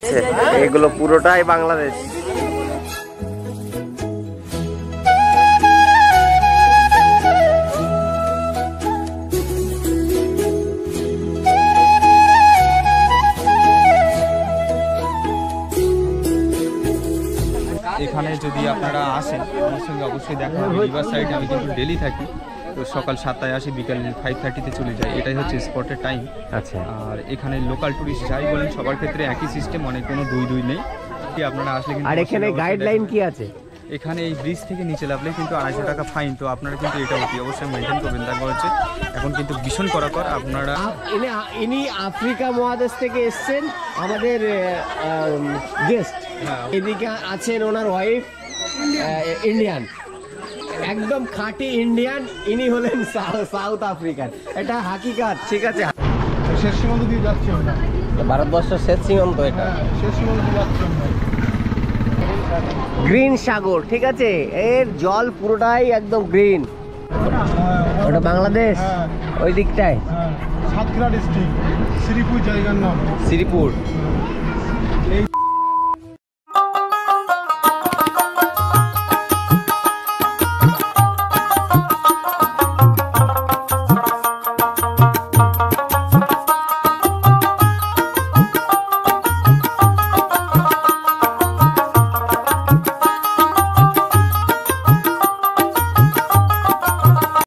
যাচ্ছে, এগুলো পুরোটাই বাংলাদেশ। এখানে যদি আপনারা আসেন আমার সঙ্গে অবশ্যই দেখা হবে। রিভার সাইডে আমি কিন্তু ডেলি থাকি, তো সকাল 7টায় আসি, বিকাল 5:30-তে চলে যাই, এটাই হচ্ছে স্পটের টাইম। আচ্ছা, আর এখানে লোকাল টুরিস্ট যাই বলেন সবার ক্ষেত্রে একই সিস্টেম, মানে কোনো দুই নেই। আপনারা আসলে কিন্তু আর এখানে গাইডলাইন কি আছে? এখানে এই ব্রিজ থেকে নিচে নামলে কিন্তু 250 টাকা ফাইন, তো আপনারা কিন্তু এটা অতি অবশ্যই মেনটেন করবেন। তারপর হচ্ছে এখন কিন্তু ভীষণ কড়াকড়। আপনারা ইনি আফ্রিকা মহাদেশ থেকে এসছেন, আমাদের গেস্ট। এদিকে আছেন ওনার ওয়াইফ, ইন্ডিয়ান, একদম খাঁটি ইন্ডিয়ান। ইনি হলেন সাউথ আফ্রিকান, এটা হাকিকাত। ঠিক আছে, শেষ সীমান্ত দিয়ে যাচ্ছি আমরা, ভারতবর্ষের শেষ সীমান্ত এটা। শেষ সীমান্ত দিয়ে যাচ্ছি আমরা। গ্রিন সাগর, ঠিক আছে, এর জল পুরোটাই একদম গ্রিন। ওটা বাংলাদেশ, ওই দিকটায় সাতক্ষীরা ডিস্ট্রিক্ট, শ্রীপুর জায়গার নাম। শ্রীপুর।